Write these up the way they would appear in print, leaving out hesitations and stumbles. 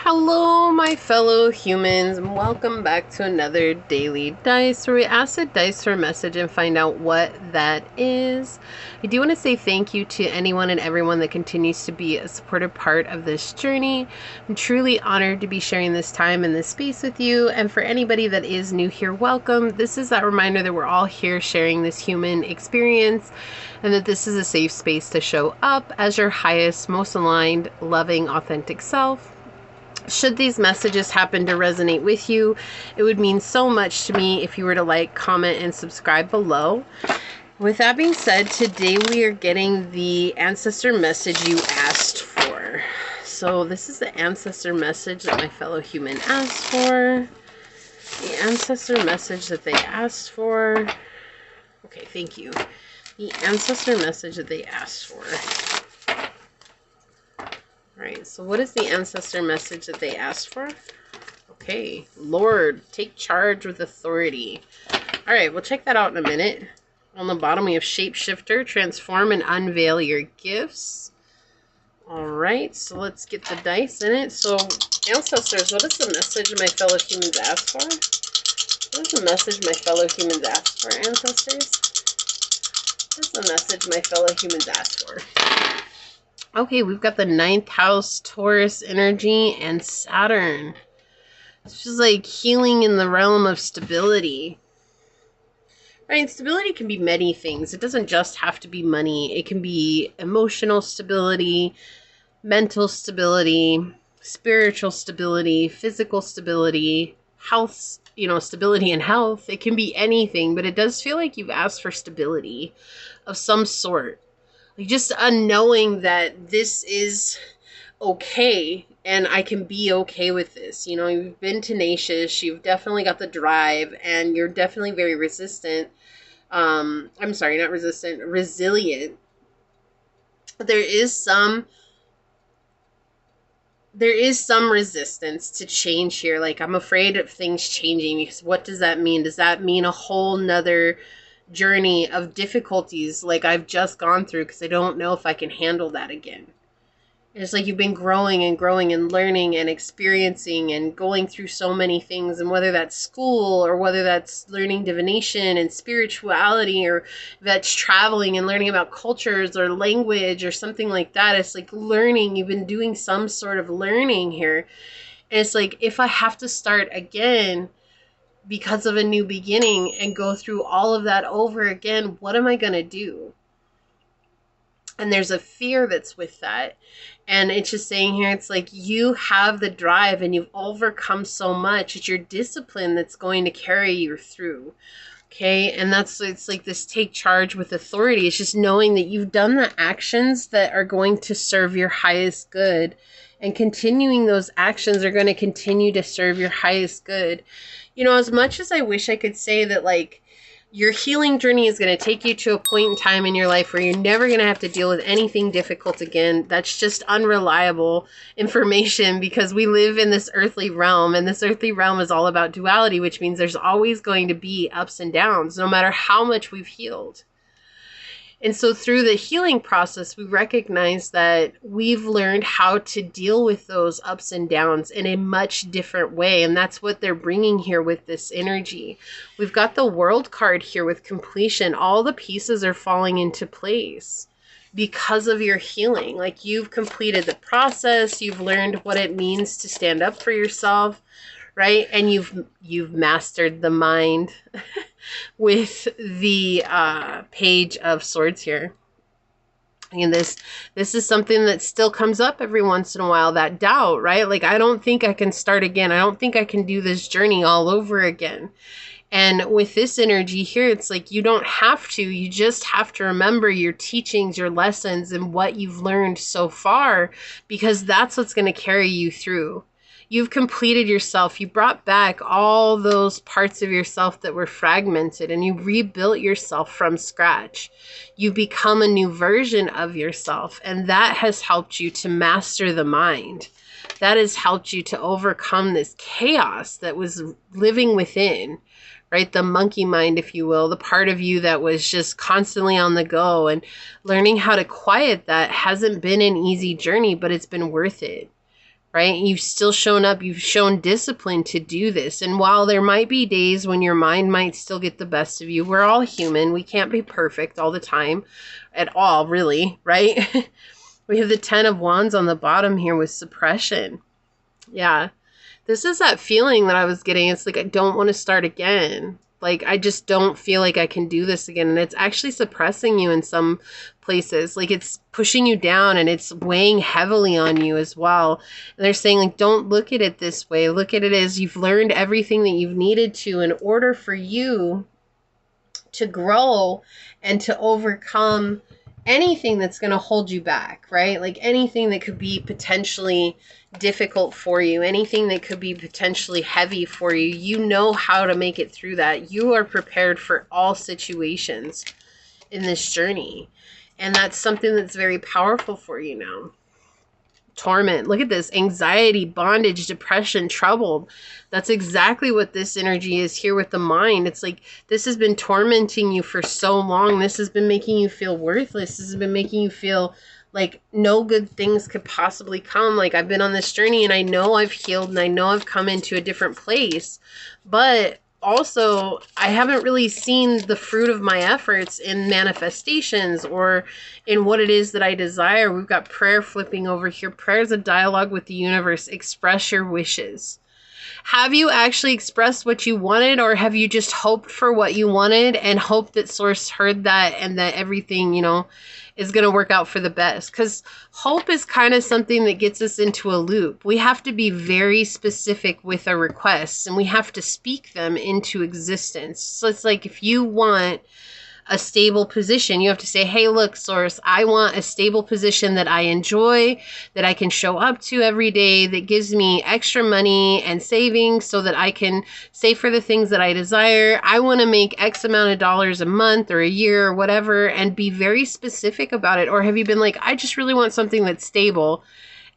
Hello, my fellow humans, and welcome back to another daily dice where we ask the dice for a message and find out what that is. I do want to say thank you to anyone and everyone that continues to be a supportive part of this journey. I'm truly honored to be sharing this time and this space with you. And for anybody that is new here, welcome. This is that reminder that we're all here sharing this human experience and that this is a safe space to show up as your highest, most aligned, loving, authentic self. Should these messages happen to resonate with you, it would mean so much to me if you were to like, comment, and subscribe below. With that being said, today we are getting the ancestor message you asked for. So this is the ancestor message that my fellow human asked for. The ancestor message that they asked for. Okay, thank you. The ancestor message that they asked for. Alright, so what is the ancestor message that they asked for? Okay, Lord, take charge with authority. Alright, we'll check that out in a minute. On the bottom we have Shapeshifter, transform and unveil your gifts. Alright, so let's get the dice in it. So, ancestors, what is the message my fellow humans asked for? What is the message my fellow humans asked for, ancestors? What is the message my fellow humans asked for? Okay, we've got the 9th house, Taurus energy, and Saturn. It's just like healing in the realm of stability. Right, stability can be many things. It doesn't just have to be money. It can be emotional stability, mental stability, spiritual stability, physical stability, health, stability in health. It can be anything, but it does feel like you've asked for stability of some sort. Like just knowing that this is okay and I can be okay with this. You know, you've been tenacious, you've definitely got the drive, and you're definitely very resistant. I'm sorry, not resistant, resilient. There is some resistance to change here. Like, I'm afraid of things changing because what does that mean? Does that mean a whole nother journey of difficulties like I've just gone through because I don't know if I can handle that again? It's like you've been growing and growing and learning and experiencing and going through so many things, and whether that's school or whether that's learning divination and spirituality or that's traveling and learning about cultures or language or something like that. It's like learning. You've been doing some sort of learning here. And it's like, if I have to start again because of a new beginning and go through all of that over again, what am I going to do? And there's a fear that's with that. And it's just saying here, it's like you have the drive and you've overcome so much. It's your discipline that's going to carry you through. Okay, and it's like this take charge with authority. It's just knowing that you've done the actions that are going to serve your highest good. And continuing those actions are going to continue to serve your highest good. You know, as much as I wish I could say that, like, your healing journey is going to take you to a point in time in your life where you're never going to have to deal with anything difficult again. That's just unreliable information because we live in this earthly realm, and this earthly realm is all about duality, which means there's always going to be ups and downs, no matter how much we've healed. And so through the healing process, we recognize that we've learned how to deal with those ups and downs in a much different way. And that's what they're bringing here with this energy. We've got the World card here with completion. All the pieces are falling into place because of your healing. Like, you've completed the process. You've learned what it means to stand up for yourself, right? And you've mastered the mind with the Page of Swords here. And this is something that still comes up every once in a while, that doubt, right? Like, I don't think I can start again. I don't think I can do this journey all over again. And with this energy here, it's like you don't have to. You just have to remember your teachings, your lessons, and what you've learned so far, because that's what's going to carry you through. You've completed yourself. You brought back all those parts of yourself that were fragmented, and you rebuilt yourself from scratch. You've become a new version of yourself, and that has helped you to master the mind. That has helped you to overcome this chaos that was living within, right? The monkey mind, if you will, the part of you that was just constantly on the go, and learning how to quiet that hasn't been an easy journey, but it's been worth it. right? You've still shown up. You've shown discipline to do this. And while there might be days when your mind might still get the best of you, we're all human. We can't be perfect all the time at all, really, right? We have the 10 of Wands on the bottom here with suppression. Yeah. This is that feeling that I was getting. It's like, I don't want to start again. Like, I just don't feel like I can do this again. And it's actually suppressing you in some places. Like, it's pushing you down and it's weighing heavily on you as well. And they're saying, like, don't look at it this way. Look at it as you've learned everything that you've needed to in order for you to grow and to overcome anything that's going to hold you back, right? Like anything that could be potentially difficult for you, anything that could be potentially heavy for you, you know how to make it through that. You are prepared for all situations in this journey. And that's something that's very powerful for you now. Torment. Look at this. Anxiety, bondage, depression, troubled. That's exactly what this energy is here with the mind. It's like this has been tormenting you for so long. This has been making you feel worthless. This has been making you feel like no good things could possibly come. Like, I've been on this journey and I know I've healed and I know I've come into a different place. But also, I haven't really seen the fruit of my efforts in manifestations or in what it is that I desire. We've got prayer flipping over here. Prayer is a dialogue with the universe. Express your wishes. Have you actually expressed what you wanted, or have you just hoped for what you wanted and hoped that Source heard that and that everything, you know, is going to work out for the best? Because hope is kind of something that gets us into a loop. We have to be very specific with our requests and we have to speak them into existence. So it's like if you want a stable position, you have to say, hey, look, Source, I want a stable position that I enjoy, that I can show up to every day, that gives me extra money and savings so that I can save for the things that I desire. I want to make X amount of dollars a month or a year or whatever, and be very specific about it. Or have you been like, I just really want something that's stable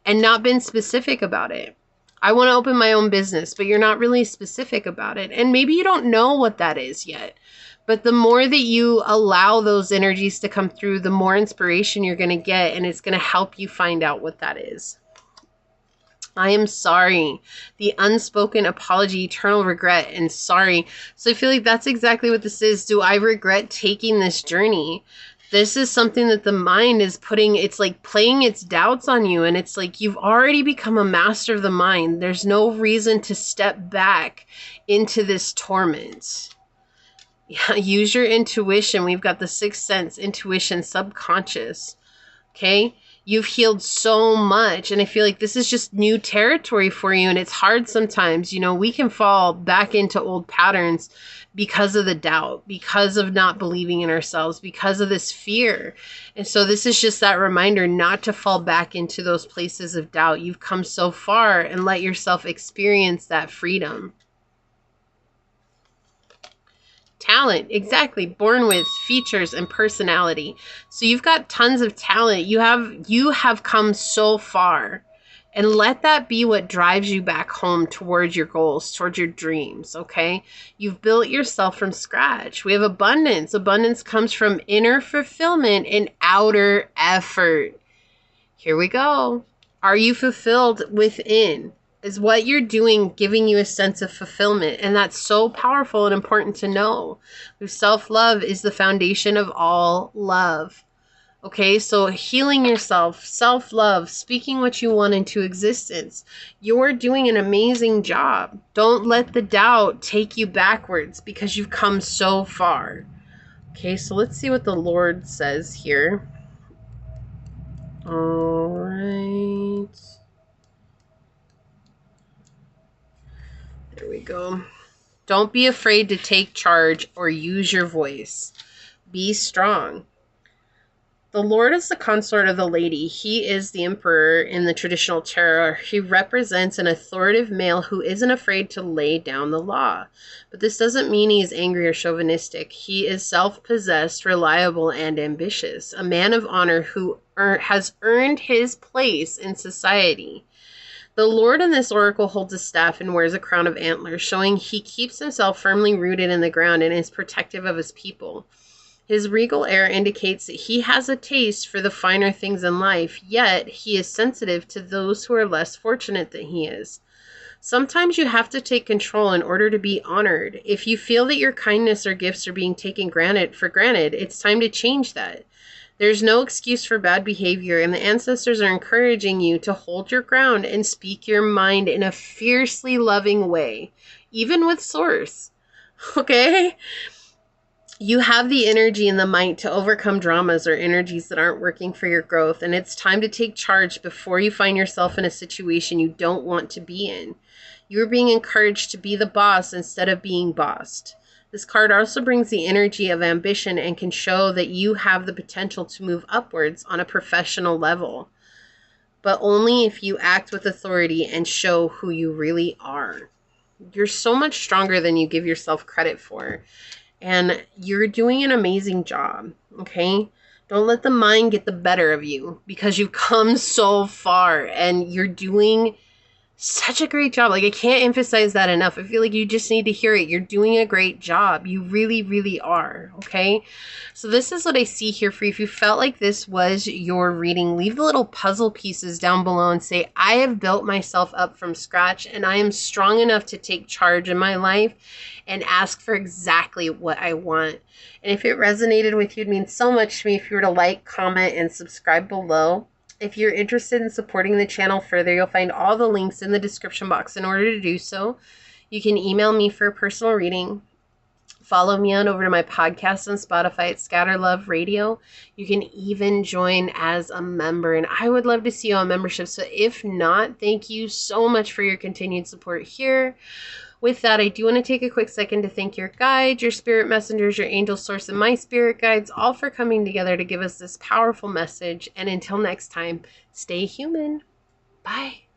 and not been specific about it? I want to open my own business, but you're not really specific about it. And maybe you don't know what that is yet. But the more that you allow those energies to come through, the more inspiration you're going to get, and it's going to help you find out what that is. I am sorry. The unspoken apology, eternal regret, and sorry. So I feel like that's exactly what this is. Do I regret taking this journey? This is something that the mind is putting, it's like playing its doubts on you. And it's like, you've already become a master of the mind. There's no reason to step back into this torment. Yeah, use your intuition. We've got the sixth sense, intuition, subconscious. Okay? You've healed so much. And I feel like this is just new territory for you. And it's hard sometimes. You know, we can fall back into old patterns because of the doubt, because of not believing in ourselves, because of this fear. And so this is just that reminder not to fall back into those places of doubt. You've come so far, and let yourself experience that freedom. Talent, exactly. Born with features and personality. So you've got tons of talent. You have come so far. And let that be what drives you back home towards your goals, towards your dreams, okay? You've built yourself from scratch. We have abundance. Abundance comes from inner fulfillment and outer effort. Here we go. Are you fulfilled within? Is what you're doing giving you a sense of fulfillment? And that's so powerful and important to know. Self-love is the foundation of all love. Okay, so healing yourself, self-love, speaking what you want into existence. You're doing an amazing job. Don't let the doubt take you backwards because you've come so far. Okay, so let's see what the Lord says here. All right. There we go. Don't be afraid to take charge or use your voice. Be strong. The Lord is the consort of the lady. He is the emperor in the traditional tarot. He represents an authoritative male who isn't afraid to lay down the law. But this doesn't mean he's angry or chauvinistic. He is self-possessed, reliable, and ambitious. A man of honor who has earned his place in society. The Lord in this oracle holds a staff and wears a crown of antlers, showing he keeps himself firmly rooted in the ground and is protective of his people. His regal air indicates that he has a taste for the finer things in life, yet he is sensitive to those who are less fortunate than he is. Sometimes you have to take control in order to be honored. If you feel that your kindness or gifts are being taken for granted, it's time to change that. There's no excuse for bad behavior, and the ancestors are encouraging you to hold your ground and speak your mind in a fiercely loving way, even with Source. Okay? You have the energy and the might to overcome dramas or energies that aren't working for your growth, and it's time to take charge before you find yourself in a situation you don't want to be in. You're being encouraged to be the boss instead of being bossed. This card also brings the energy of ambition and can show that you have the potential to move upwards on a professional level, but only if you act with authority and show who you really are. You're so much stronger than you give yourself credit for. And you're doing an amazing job, okay? Don't let the mind get the better of you, because you've come so far and you're doing such a great job. Like, I can't emphasize that enough. I feel like you just need to hear it. You're doing a great job. You really, really are, okay? So this is what I see here for you. If you felt like this was your reading, leave the little puzzle pieces down below and say, I have built myself up from scratch and I am strong enough to take charge in my life and ask for exactly what I want. And if it resonated with you, it means so much to me if you were to like, comment, and subscribe below. If you're interested in supporting the channel further, you'll find all the links in the description box. In order to do so, you can email me for a personal reading. Follow me on over to my podcast on Spotify at Scatter Love Radio. You can even join as a member, and I would love to see you on membership. So if not, thank you so much for your continued support here. With that, I do want to take a quick second to thank your guides, your spirit messengers, your angel source, and my spirit guides, all for coming together to give us this powerful message. And until next time, stay human. Bye.